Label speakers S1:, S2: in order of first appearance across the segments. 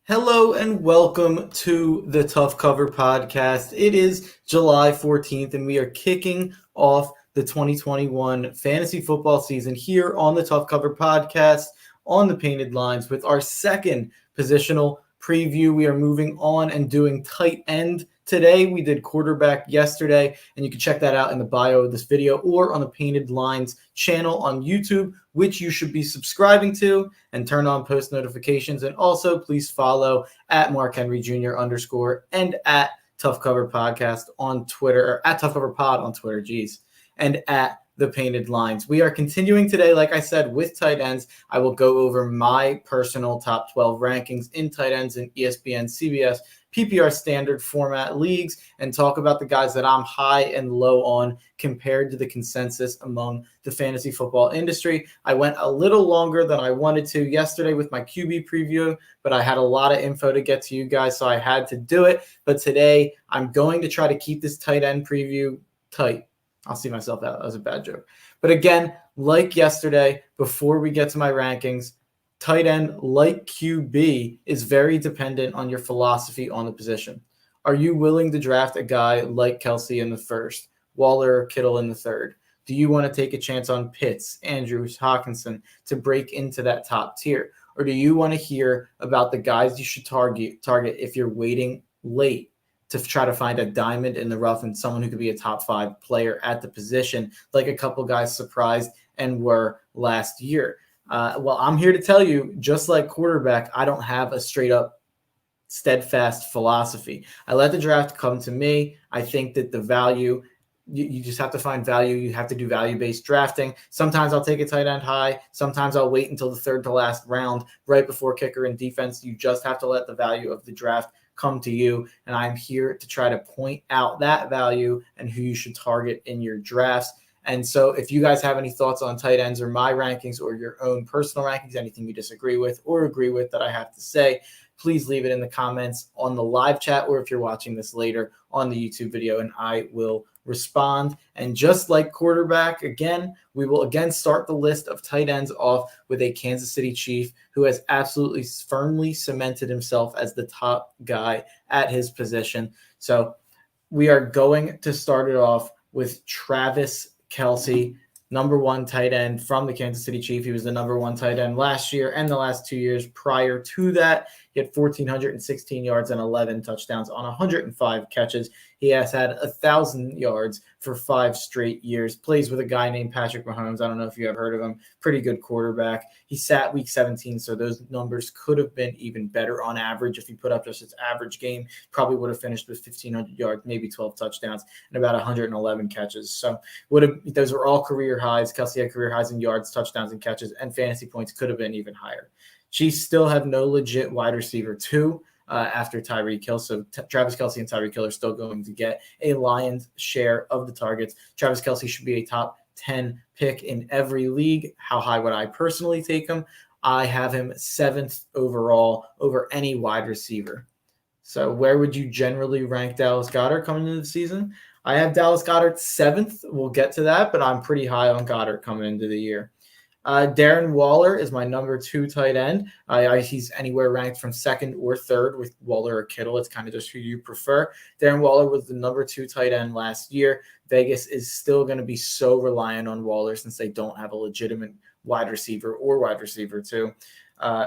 S1: Hello and welcome to the Tough Cover Podcast. It is July 14th and we are kicking off the 2021 fantasy football season here on the Tough Cover Podcast on the Painted Lines with our second positional preview. We are moving on and doing tight end today. We did quarterback yesterday, and you can check that out in the bio of this video or on the Painted Lines channel on YouTube, which you should be subscribing to and turn on post notifications. And also please follow at Mark Henry Jr. _ and at Tough Cover Podcast on Twitter, or at Tough Cover Pod on Twitter, and at the Painted Lines. We are continuing today, like I said, with tight ends. I will go over my personal top 12 rankings in tight ends in ESPN, CBS, PPR standard format leagues and talk about the guys that I'm high and low on compared to the consensus among the fantasy football industry. I went a little longer than I wanted to yesterday with my QB preview, but I had a lot of info to get to you guys, so I had to do it. But today I'm going to try to keep this tight end preview tight. I'll see myself out. That was a bad joke. But again, like yesterday, before we get to my rankings, tight end, like QB, is very dependent on your philosophy on the position. Are you willing to draft a guy like Kelce in the first, Waller or Kittle in the third? Do you want to take a chance on Pitts, Andrews, Hockenson to break into that top tier? Or do you want to hear about the guys you should target if you're waiting late to try to find a diamond in the rough and someone who could be a top 5 player at the position, like a couple guys surprised and were last year? Well, I'm here to tell you, just like quarterback, I don't have a straight up steadfast philosophy. I let the draft come to me. I think that the value, you just have to find value. You have to do value-based drafting. Sometimes I'll take a tight end high. Sometimes I'll wait until the third to last round right before kicker and defense. You just have to let the value of the draft come to you. And I'm here to try to point out that value and who you should target in your drafts. And so if you guys have any thoughts on tight ends or my rankings or your own personal rankings, anything you disagree with or agree with that I have to say, please leave it in the comments on the live chat, or if you're watching this later on the YouTube video, and I will respond. And just like quarterback, again, we will again start the list of tight ends off with a Kansas City Chief who has absolutely firmly cemented himself as the top guy at his position. So we are going to start it off with Travis Kelce, number 1 tight end from the Kansas City Chiefs. He was the number 1 tight end last year and the last 2 years prior to that. He had 1,416 yards and 11 touchdowns on 105 catches. He has had 1,000 yards for 5 straight years. Plays with a guy named Patrick Mahomes. I don't know if you have heard of him. Pretty good quarterback. He sat week 17, so those numbers could have been even better on average. If he put up just his average game, probably would have finished with 1,500 yards, maybe 12 touchdowns, and about 111 catches. So those were all career highs. Kelce had career highs in yards, touchdowns, and catches, and fantasy points could have been even higher. Chiefs still have no legit wide receiver 2 after Tyreek Hill. So Travis Kelce and Tyreek Hill are still going to get a lion's share of the targets. Travis Kelce should be a top 10 pick in every league. How high would I personally take him? I have him 7th overall over any wide receiver. So where would you generally rank Dallas Goedert coming into the season? I have Dallas Goedert 7th. We'll get to that, but I'm pretty high on Goedert coming into the year. Darren Waller is my number 2 tight end. He's anywhere ranked from 2nd or 3rd with Waller or Kittle. It's kind of just who you prefer. Darren Waller was the number 2 tight end last year. Vegas is still going to be so reliant on Waller since they don't have a legitimate wide receiver or wide receiver 2.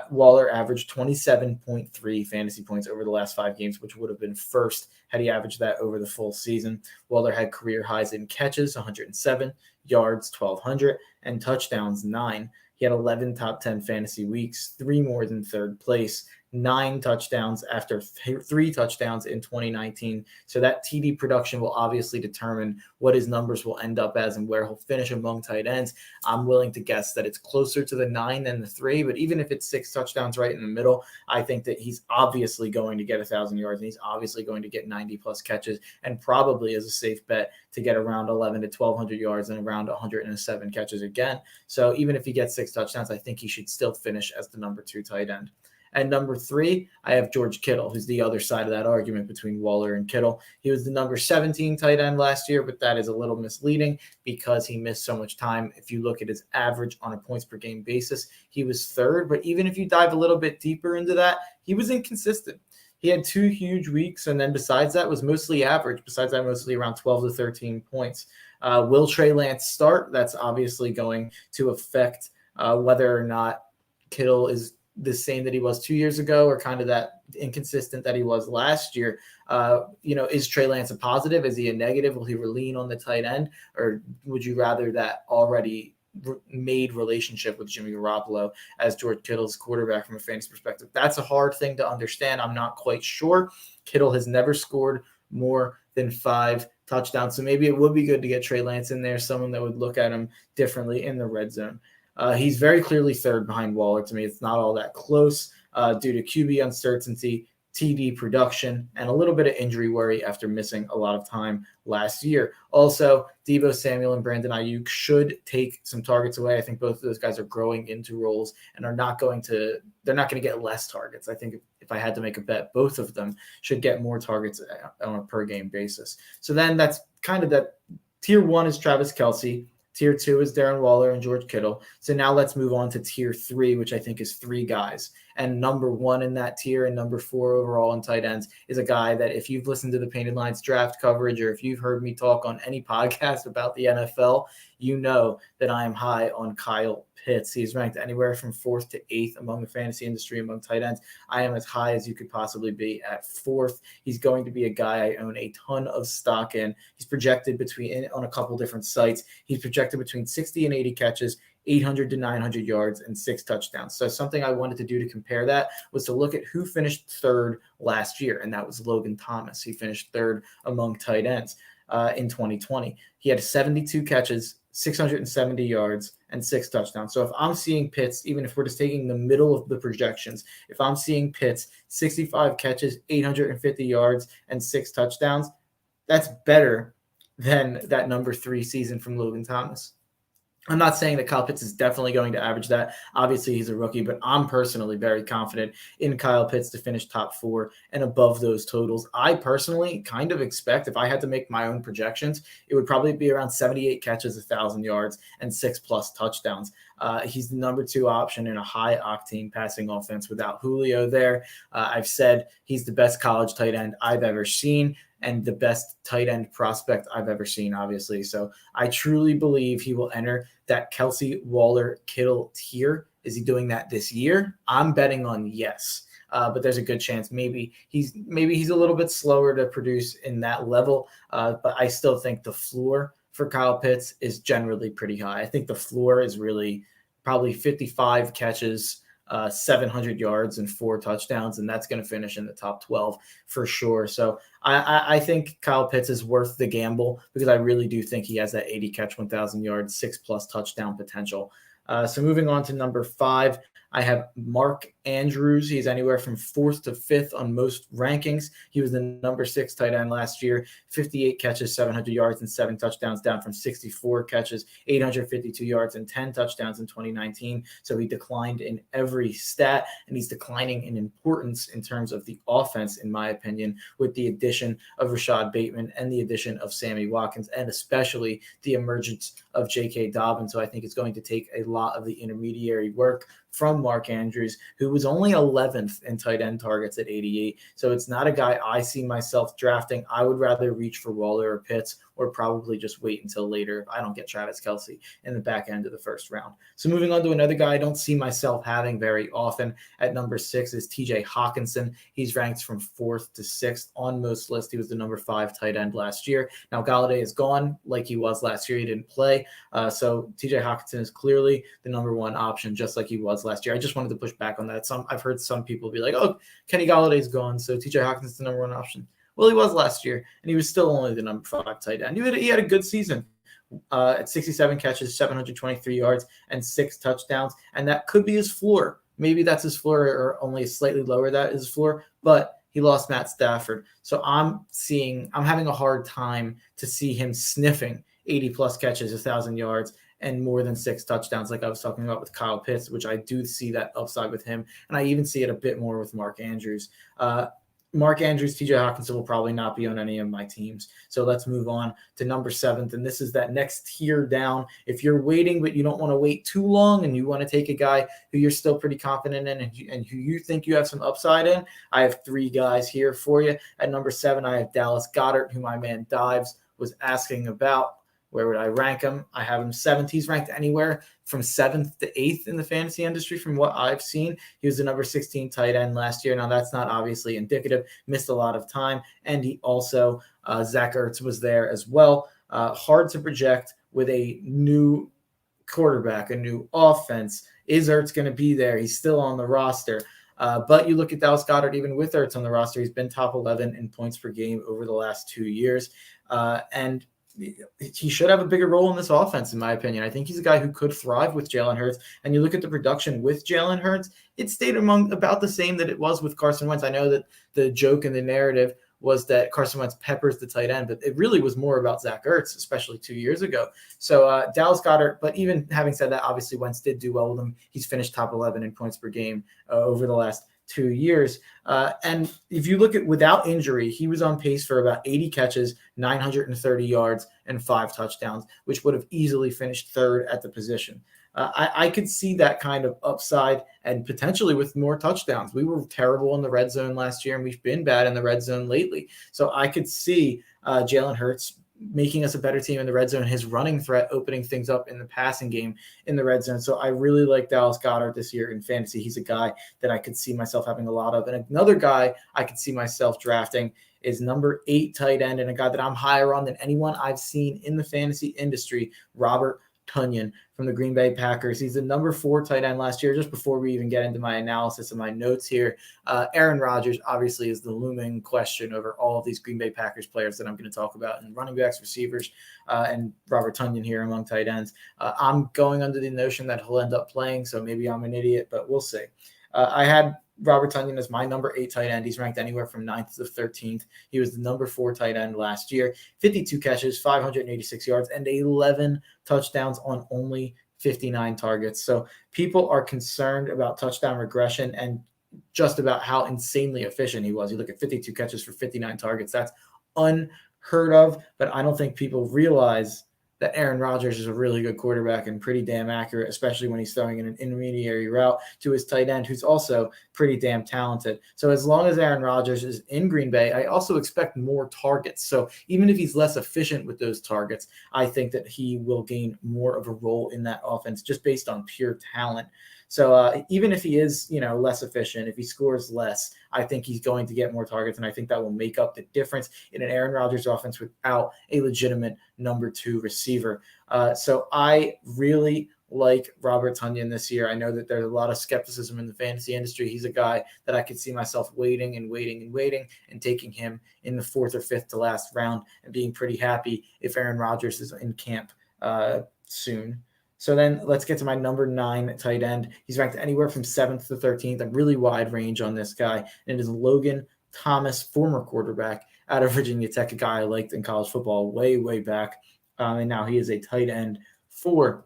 S1: Waller averaged 27.3 fantasy points over the last 5 games, which would have been first had he averaged that over the full season. Waller had career highs in catches, 107, yards, 1,200, and touchdowns, 9. He had 11 top 10 fantasy weeks, 3 more than 3rd place, 9 touchdowns after 3 touchdowns in 2019. So that TD production will obviously determine what his numbers will end up as and where he'll finish among tight ends. I'm willing to guess that it's closer to the 9 than the 3, but even if it's 6 touchdowns right in the middle, I think that he's obviously going to get 1,000 yards and he's obviously going to get 90 plus catches and probably as a safe bet to get around 11 to 1,200 yards and around 107 catches again. So even if he gets 6 touchdowns, I think he should still finish as the number 2 tight end. At number 3, I have George Kittle, who's the other side of that argument between Waller and Kittle. He was the number 17 tight end last year, but that is a little misleading because he missed so much time. If you look at his average on a points per game basis, he was 3rd. But even if you dive a little bit deeper into that, he was inconsistent. He had 2 huge weeks, and then besides that was mostly average. Besides that, mostly around 12 to 13 points. Will Trey Lance start? That's obviously going to affect whether or not Kittle is the same that he was 2 years ago or kind of that inconsistent that he was last year. Is Trey Lance a positive? Is he a negative? Will he lean on the tight end? Or would you rather that already made relationship with Jimmy Garoppolo as George Kittle's quarterback from a fantasy perspective? That's a hard thing to understand. I'm not quite sure. Kittle has never scored more than 5 touchdowns. So maybe it would be good to get Trey Lance in there, someone that would look at him differently in the red zone. He's very clearly 3rd behind Waller to me. It's not all that close due to QB uncertainty, TD production, and a little bit of injury worry after missing a lot of time last year. Also, Deebo Samuel and Brandon Ayuk should take some targets away. I think both of those guys are growing into roles and they're not going to get less targets. I think if I had to make a bet, both of them should get more targets on a per game basis. So then that's kind of that. Tier 1 is Travis Kelce. Tier 2 is Darren Waller and George Kittle. So now let's move on to tier 3, which I think is 3 guys. And number 1 in that tier and number 4 overall in tight ends is a guy that if you've listened to the Painted Lines draft coverage or if you've heard me talk on any podcast about the NFL, you know that I am high on Kyle Pitts. He's ranked anywhere from 4th to 8th among the fantasy industry among tight ends. I am as high as you could possibly be at 4th. He's going to be a guy I own a ton of stock in. He's projected on a couple different sites. He's projected between 60 and 80 catches, 800 to 900 yards, and 6 touchdowns. So something I wanted to do to compare that was to look at who finished 3rd last year, and that was Logan Thomas. He finished 3rd among tight ends in 2020. He had 72 catches, 670 yards, and 6 touchdowns. So if I'm seeing Pitts, even if we're just taking the middle of the projections, if I'm seeing Pitts 65 catches, 850 yards, and 6 touchdowns, that's better than that number 3 season from Logan Thomas. I'm not saying that Kyle Pitts is definitely going to average that. Obviously, he's a rookie, but I'm personally very confident in Kyle Pitts to finish top 4 and above those totals. I personally kind of expect, if I had to make my own projections, it would probably be around 78 catches, 1,000 yards, and 6+ touchdowns. He's the number 2 option in a high-octane passing offense without Julio there. I've said he's the best college tight end I've ever seen and the best tight end prospect I've ever seen, obviously. So I truly believe he will enter that Kelce, Waller, Kittle tier. Is he doing that this year? I'm betting on yes. But there's a good chance maybe he's a little bit slower to produce in that level. But I still think the floor for Kyle Pitts is generally pretty high. I think the floor is really probably 55 catches, 700 yards, and 4 touchdowns, and that's going to finish in the top 12 for sure. So I think Kyle Pitts is worth the gamble because I really do think he has that 80 catch, 1,000 yards, 6+ touchdown potential. So moving on to number 5, I have Mark Andrews. He's anywhere from 4th to 5th on most rankings. He was the number 6 tight end last year, 58 catches, 700 yards, and 7 touchdowns, down from 64 catches, 852 yards, and 10 touchdowns in 2019. So he declined in every stat, and he's declining in importance in terms of the offense, in my opinion, with the addition of Rashad Bateman and the addition of Sammy Watkins, and especially the emergence of J.K. Dobbins. So I think it's going to take a lot of the intermediary work from Mark Andrews, who was only 11th in tight end targets at 88. So it's not a guy I see myself drafting. I would rather reach for Waller or Pitts, or probably just wait until later if I don't get Travis Kelce in the back end of the first round. So moving on to another guy I don't see myself having very often at number 6 is TJ Hockenson. He's ranked from 4th to 6th on most lists. He was the number 5 tight end last year. Now Galladay is gone like he was last year. He didn't play. So TJ Hockenson is clearly the number 1 option, just like he was last year. I just wanted to push back on that. I've heard some people be like, oh, Kenny Galladay's gone, so TJ Hawkinson's the number 1 option. Well, he was last year, and he was still only the number 5 tight end. He had a good season at 67 catches, 723 yards, and 6 touchdowns, and that could be his floor. Maybe that's his floor, or only slightly lower that is his floor, but he lost Matt Stafford. So I'm having a hard time to see him sniffing 80+ catches, 1,000 yards, and more than 6 touchdowns, like I was talking about with Kyle Pitts, which I do see that upside with him. And I even see it a bit more with Mark Andrews. Mark Andrews, TJ Hockenson will probably not be on any of my teams. So let's move on to number 7. And this is that next tier down. If you're waiting, but you don't want to wait too long and you want to take a guy who you're still pretty confident in and who you think you have some upside in, I have 3 guys here for you. At number 7, I have Dallas Goedert, who my man Dives was asking about. Where would I rank him? I have him 7th. He's ranked anywhere from 7th to 8th in the fantasy industry from what I've seen. He was the number 16 tight end last year. Now, that's not obviously indicative. Missed a lot of time. And he also, Zach Ertz was there as well. Hard to project with a new quarterback, a new offense. Is Ertz going to be there? He's still on the roster. But you look at Dallas Goedert, even with Ertz on the roster, he's been top 11 in points per game over the last 2 years. And he should have a bigger role in this offense, in my opinion. I think he's a guy who could thrive with Jalen Hurts. And you look at the production with Jalen Hurts, it stayed among about the same that it was with Carson Wentz. I know that the joke and the narrative was that Carson Wentz peppers the tight end, but it really was more about Zach Ertz, especially 2 years ago. So Dallas Goedert, but even having said that, obviously Wentz did do well with him. He's finished top 11 in points per game over the last 2 years. And if you look at without injury, he was on pace for about 80 catches, 930 yards, and 5 touchdowns, which would have easily finished 3rd at the position. I could see that kind of upside and potentially with more touchdowns. We were terrible in the red zone last year, and we've been bad in the red zone lately. So I could see Jalen Hurts making us a better team in the red zone, his running threat opening things up in the passing game in the red zone. So I really like Dallas Goedert this year in fantasy. He's a guy that I could see myself having a lot of. And another guy I could see myself drafting is number 8 tight end, and a guy that I'm higher on than anyone I've seen in the fantasy industry, Robert Tonyan from the Green Bay Packers. He's the number 4 tight end last year. Just before we even get into my analysis and my notes here, Aaron Rodgers obviously is the looming question over all of these Green Bay Packers players that I'm going to talk about, and running backs, receivers, and Robert Tonyan here among tight ends. I'm going under the notion that he'll end up playing, so maybe I'm an idiot, but we'll see. I had Robert Tonyan is my number 8 tight end. He's ranked anywhere from 9th to 13th. He was the number 4 tight end last year. 52 catches, 586 yards, and 11 touchdowns on only 59 targets. So people are concerned about touchdown regression and just about how insanely efficient he was. You look at 52 catches for 59 targets. That's unheard of, but I don't think people realize that Aaron Rodgers is a really good quarterback and pretty damn accurate, especially when he's throwing in an intermediary route to his tight end, who's also pretty damn talented. So as long as Aaron Rodgers is in Green Bay, I also expect more targets. So even if he's less efficient with those targets, I think that he will gain more of a role in that offense just based on pure talent. So even if he is, less efficient, if he scores less, I think he's going to get more targets, and I think that will make up the difference in an Aaron Rodgers offense without a legitimate number 2 receiver. So I really like Robert Tonyan this year. I know that there's a lot of skepticism in the fantasy industry. He's a guy that I could see myself waiting and taking him in the 4th or 5th to last round and being pretty happy if Aaron Rodgers is in camp soon. So then let's get to my number 9 tight end. He's ranked anywhere from 7th to 13th, a really wide range on this guy. And it is Logan Thomas, former quarterback out of Virginia Tech, a guy I liked in college football way, way back. And now he is a tight end for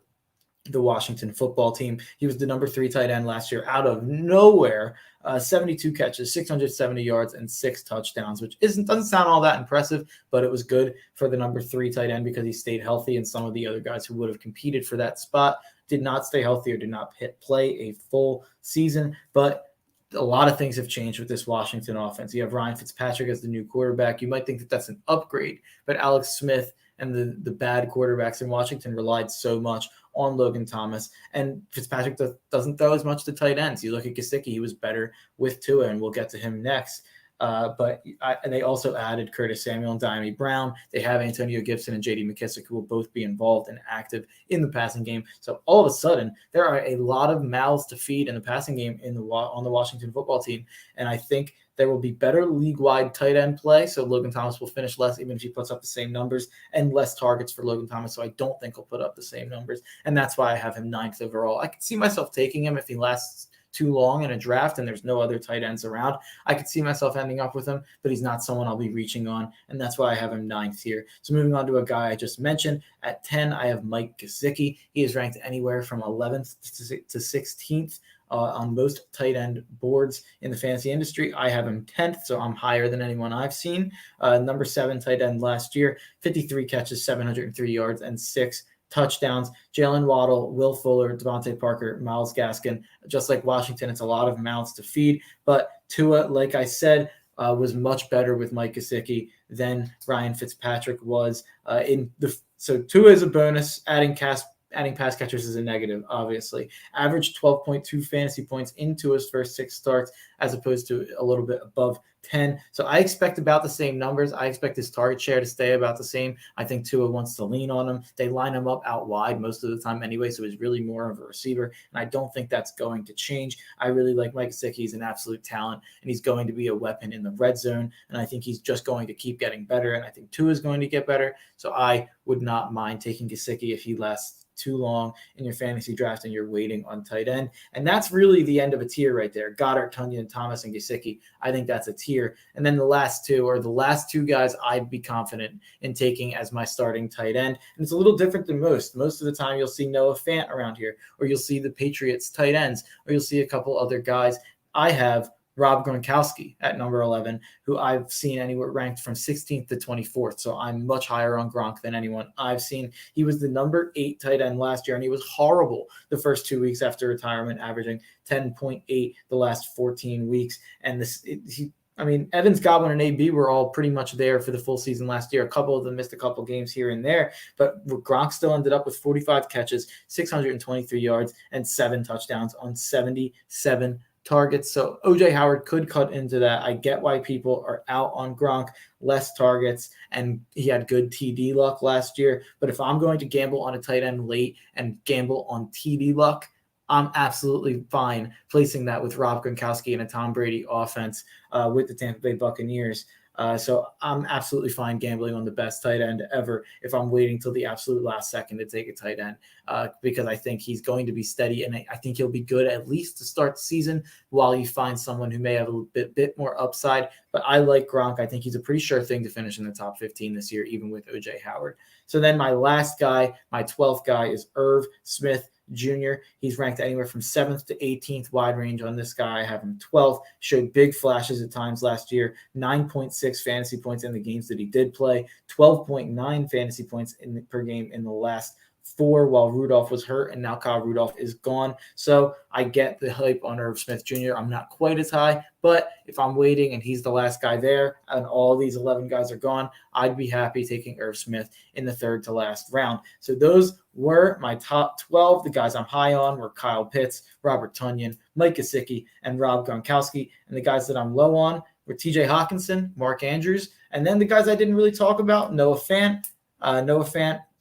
S1: the Washington football team. He was the number 3 tight end last year out of nowhere. 72 catches, 670 yards, and 6 touchdowns, which doesn't sound all that impressive, but it was good for the number 3 tight end because he stayed healthy, and some of the other guys who would have competed for that spot did not stay healthy or did not play a full season. But a lot of things have changed with this Washington offense. You have Ryan Fitzpatrick as the new quarterback. You might think that that's an upgrade, but Alex Smith and the bad quarterbacks in Washington relied so much on Logan Thomas, and Fitzpatrick doesn't throw as much to tight ends. You look at Gesicki, he was better with Tua, and we'll get to him next. And they also added Curtis Samuel and Diami Brown. They have Antonio Gibson and J.D. McKissick, who will both be involved and active in the passing game. So all of a sudden, there are a lot of mouths to feed in the passing game on the Washington football team, and I think there will be better league-wide tight end play, so Logan Thomas will finish less, even if he puts up the same numbers, and less targets for Logan Thomas, so I don't think he'll put up the same numbers, and that's why I have him 9th overall. I could see myself taking him if he lasts too long in a draft and there's no other tight ends around, I could see myself ending up with him, but he's not someone I'll be reaching on, and that's why I have him 9th here. So moving on to a guy I just mentioned, at 10, I have Mike Gesicki. He is ranked anywhere from 11th to 16th. On most tight end boards in the fantasy industry. I have him 10th, so I'm higher than anyone I've seen. Number 7 tight end last year, 53 catches, 703 yards, and 6 touchdowns. Jalen Waddle, Will Fuller, Devontae Parker, Myles Gaskin. Just like Washington, it's a lot of mouths to feed. But Tua, like I said, was much better with Mike Gesicki than Ryan Fitzpatrick was. So Tua is a bonus. Adding pass catchers is a negative, obviously. Averaged 12.2 fantasy points into his first 6 starts, as opposed to a little bit above 10. So I expect about the same numbers. I expect his target share to stay about the same. I think Tua wants to lean on him. They line him up out wide most of the time anyway, so he's really more of a receiver, and I don't think that's going to change. I really like Mike Gesicki. He's an absolute talent, and he's going to be a weapon in the red zone, and I think he's just going to keep getting better, and I think Tua is going to get better. So I would not mind taking Gesicki if he lasts too long in your fantasy draft and you're waiting on tight end. And that's really the end of a tier right there. Goddard, Tonyan, Thomas, and Gesicki. I think that's a tier. And then the last two guys I'd be confident in taking as my starting tight end. And it's a little different than most. Most of the time you'll see Noah Fant around here, or you'll see the Patriots tight ends, or you'll see a couple other guys. I have Rob Gronkowski at number 11, who I've seen anywhere ranked from 16th to 24th. So I'm much higher on Gronk than anyone I've seen. He was the number 8 tight end last year, and he was horrible the first 2 weeks after retirement, averaging 10.8 the last 14 weeks. And Evans, Godwin, and AB were all pretty much there for the full season last year. A couple of them missed a couple games here and there, but Gronk still ended up with 45 catches, 623 yards, and 7 touchdowns on 77 targets. So OJ Howard could cut into that. I get why people are out on Gronk, less targets, and he had good TD luck last year. But if I'm going to gamble on a tight end late and gamble on TD luck, I'm absolutely fine placing that with Rob Gronkowski and a Tom Brady offense with the Tampa Bay Buccaneers. So I'm absolutely fine gambling on the best tight end ever if I'm waiting till the absolute last second to take a tight end because I think he's going to be steady, and I think he'll be good at least to start the season while you find someone who may have a bit more upside. But I like Gronk. I think he's a pretty sure thing to finish in the top 15 this year, even with OJ Howard. So then my last guy, my 12th guy, is Irv Smith Jr. He's ranked anywhere from 7th to 18th wide range on this guy. I have him 12th. Showed big flashes at times last year. 9.6 fantasy points in the games that he did play. 12.9 fantasy points per game in the last 4 while Rudolph was hurt, and now Kyle Rudolph is gone. So I get the hype on Irv Smith Jr. I'm not quite as high, but if I'm waiting and he's the last guy there and all these 11 guys are gone, I'd be happy taking Irv Smith in the 3rd to last round. So those were my top 12. The guys I'm high on were Kyle Pitts, Robert Tonyan, Mike Gesicki, and Rob Gronkowski. And the guys that I'm low on were TJ Hockenson, Mark Andrews, and then the guys I didn't really talk about, Noah Fant.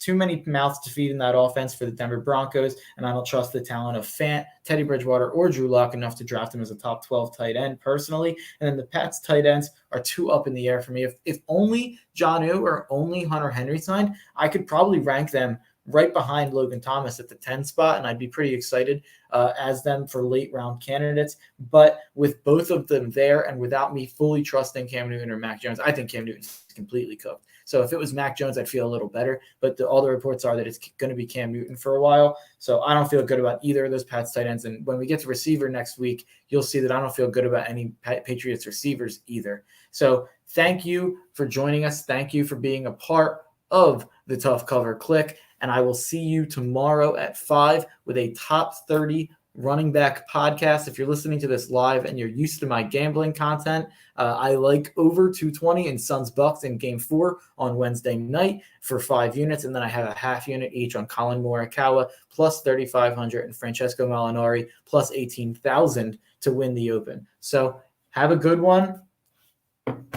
S1: Too many mouths to feed in that offense for the Denver Broncos, and I don't trust the talent of Fant, Teddy Bridgewater, or Drew Lock enough to draft him as a top 12 tight end personally. And then the Pats tight ends are too up in the air for me. If only Jonnu or only Hunter Henry signed, I could probably rank them right behind Logan Thomas at the 10 spot, and I'd be pretty excited as them for late round candidates. But with both of them there and without me fully trusting Cam Newton or Mac Jones, I think Cam Newton's completely cooked. So if it was Mac Jones, I'd feel a little better. But all the reports are that it's going to be Cam Newton for a while. So I don't feel good about either of those Pats tight ends. And when we get to receiver next week, you'll see that I don't feel good about any Patriots receivers either. So thank you for joining us. Thank you for being a part of the Tough Cover Click. And I will see you tomorrow at 5 with a top 30 running back podcast. If you're listening to this live and you're used to my gambling content, I like over 220 in Suns Bucks in game 4 on Wednesday night for 5 units. And then I have a half unit each on Colin Morikawa plus 3,500 and Francesco Molinari plus 18,000 to win the Open. So have a good one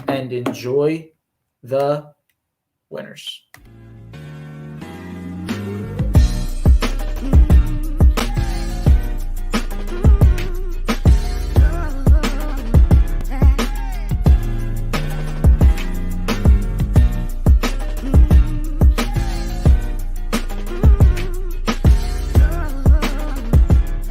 S1: and enjoy the winners.